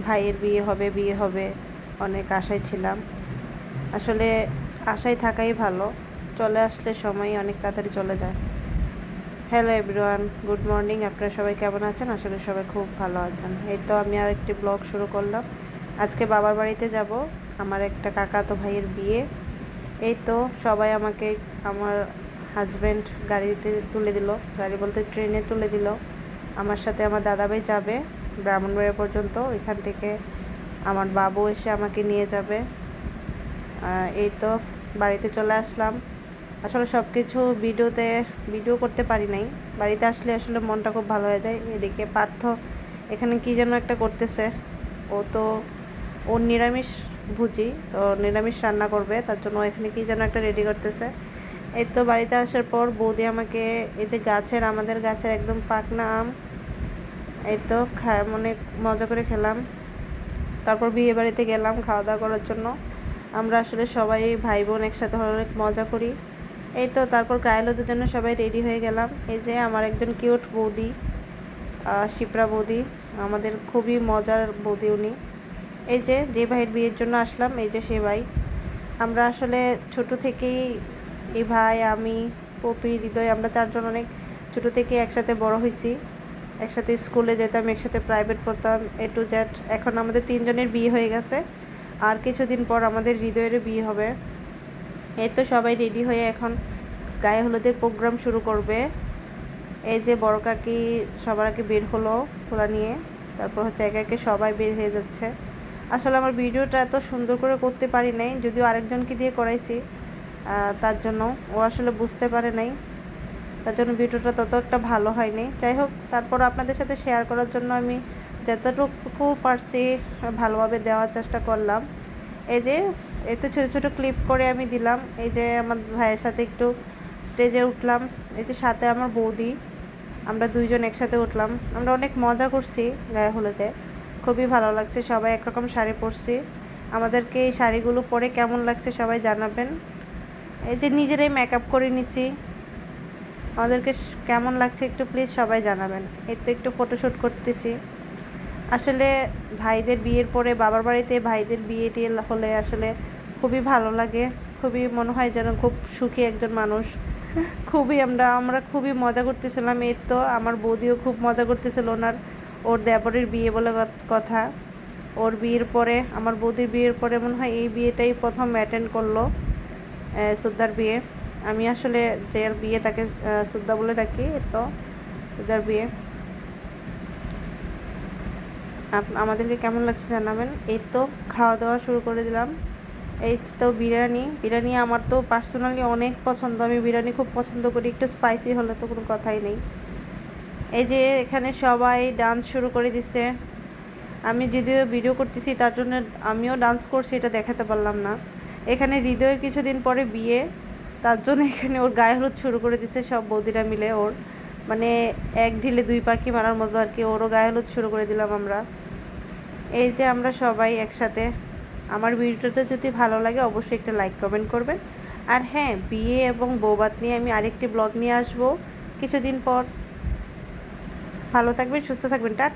ভাইয়ের বিয়ে হবে অনেক আশায় ছিলাম। আসলে আশায় থাকাই ভালো, চলে আসলে সময় অনেক তাড়াতাড়ি চলে যায়। Hello everyone, good morning. আপনারা সবাই কেমন আছেন? আসলে সবাই খুব ভালো আছেন। এই তো আমি আর একটি ব্লগ শুরু করলাম। আজকে বাবার বাড়িতে যাব, আমার একটা কাকাতো ভাইয়ের বিয়ে। এই তো সবাই আমাকে, আমার হাজব্যান্ড গাড়িতে তুলে দিল, গাড়ি বলতে ট্রেনে তুলে দিল। আমার সাথে আমার দাদাভাই যাবে ব্রাহ্মণবাড়িয়া পর্যন্ত, এখান থেকে আমার বাবু এসে আমাকে নিয়ে যাবে। এই তো বাড়িতে চলে আসলাম। আসলে সব কিছু ভিডিও করতে পারি নাই। বাড়িতে আসলে আসলে মনটা খুব ভালো হয়ে যায়। এদিকে পার্থ এখানে কি যেন একটা করতেছে, ওর নিরামিষ ভুজি, তো নিরামিষ রান্না করবে, তার জন্য এখানে কি যেন একটা রেডি করতেছে। এই তো বাড়িতে আসার পর বৌদি আমাকে এই যে আমাদের গাছের একদম পাকনা আম, এই তো অনেক মজা করে খেলাম। তারপর বিয়ে বাড়িতে গেলাম খাওয়া দাওয়া করার জন্য। আমরা আসলে সবাই ভাই বোন একসাথে অনেক মজা করি। এই তো তারপর গায়ে হলুদের জন্য সবাই রেডি হয়ে গেলাম। এই যে আমার একজন কিউট বৌদি, শিপ্রা বৌদি, আমাদের খুবই মজার বৌদি উনি। এই যে ভাইয়ের বিয়ের জন্য আসলাম, এই যে সে ভাই। আমরা আসলে ছোট থেকেই, এই ভাই, আমি, পপি, হৃদয়, আমরা চারজন অনেক ছোট থেকে একসাথে বড় হয়েছি। একসাথে স্কুলে যেতাম, একসাথে প্রাইভেট পড়তাম, A to Z। এখন আমাদের তিনজনের বিয়ে হয়ে গেছে, আর কিছুদিন পর আমাদের হৃদয়েরও বিয়ে হবে। এই তো সবাই রেডি হয়ে এখন গায়ে হলুদের প্রোগ্রাম শুরু করবে। এই যে বড় কাকি সবার আগে বের হলো খোলা নিয়ে, তারপর হচ্ছে একে একে সবাই বের হয়ে যাচ্ছে। আসলে আমার ভিডিওটা এত সুন্দর করে করতে পারি নাই, যদিও আরেকজনকে দিয়ে করাইছি, তার জন্য ও আসলে বুঝতে পারে নাই, তার জন্য ভিডিওটা তত একটা ভালো হয়নি। যাই হোক, তারপর আপনাদের সাথে শেয়ার করার জন্য আমি যতটুকু পারছি ভালোভাবে দেওয়ার চেষ্টা করলাম। এই যে এতে ছোটো ছোটো ক্লিপ করে আমি দিলাম। এই যে আমার ভাইয়ের সাথে একটু স্টেজে উঠলাম, এই যে সাথে আমার বৌদি, আমরা দুইজন একসাথে উঠলাম। আমরা অনেক মজা করছি গায়ে হলুদে, খুবই ভালো লাগছে। সবাই একরকম শাড়ি পরছি। আমাদেরকে এই শাড়িগুলো পরে কেমন লাগছে সবাই জানাবেন। এই যে নিজেরাই মেকআপ করে নিছি, আমাদেরকে কেমন লাগছে একটু প্লিজ সবাই জানাবেন। এই তো একটু ফটোশ্যুট করতেছি। আসলে ভাইদের বিয়ের পরে বাবার বাড়িতে ভাইদের বিয়ে টিয়ে হলে আসলে খুবই ভালো লাগে, খুবই মনে হয় যেন খুব সুখী একজন মানুষ। আমরা খুবই মজা করতেছিলাম। এই তো আমার বৌদিও খুব মজা করতেছিল, ওর দেবরের বিয়ে বলে কথা। ওর বিয়ের পরে, আমার বৌদির বিয়ের পরে মনে হয় এই বিয়েটাই প্রথম অ্যাটেন্ড করলো, সুদ্দার বিয়ে। আমি আসলে যে বিয়ে তাকে সুদ্দা বলে ডাকি। তো সুদ্দার বিয়ে আমাদেরকে কেমন লাগছে জানাবেন। এই তো খাওয়া দাওয়া শুরু করে দিলাম। এই তো বিরিয়ানি আমার তো পার্সোনালি অনেক পছন্দ, আমি বিরিয়ানি খুব পছন্দ করি, একটু স্পাইসি হলে তো কোনো কথাই নেই। এই যে এখানে সবাই ডান্স শুরু করে দিছে। আমি যদিও ভিডিও করতেছি, তার জন্য আমিও ডান্স করছি, এটা দেখাতে পারলাম না। এখানে হৃদয়ের কিছুদিন পরে বিয়ে, তার জন্য এখানে ওর গায়ে হলুদ শুরু করে দিছে সব বৌদিরা মিলে। ওর মানে এক ঢিলে দুই পাখি মারার মতো আর কি, ওরও গায়ে হলুদ শুরু করে দিলাম আমরা। এই যে আমরা সবাই একসাথে। আমার ভিডিওটা যদি ভালো লাগে অবশ্যই একটা লাইক কমেন্ট করবেন। আর হ্যাঁ, বিয়ে এবং বৌভাত নিয়ে আমি আরেকটি ব্লগ নিয়ে আসবো কিছুদিন পর। ভালো থাকবেন, সুস্থ থাকবেন, টাটা।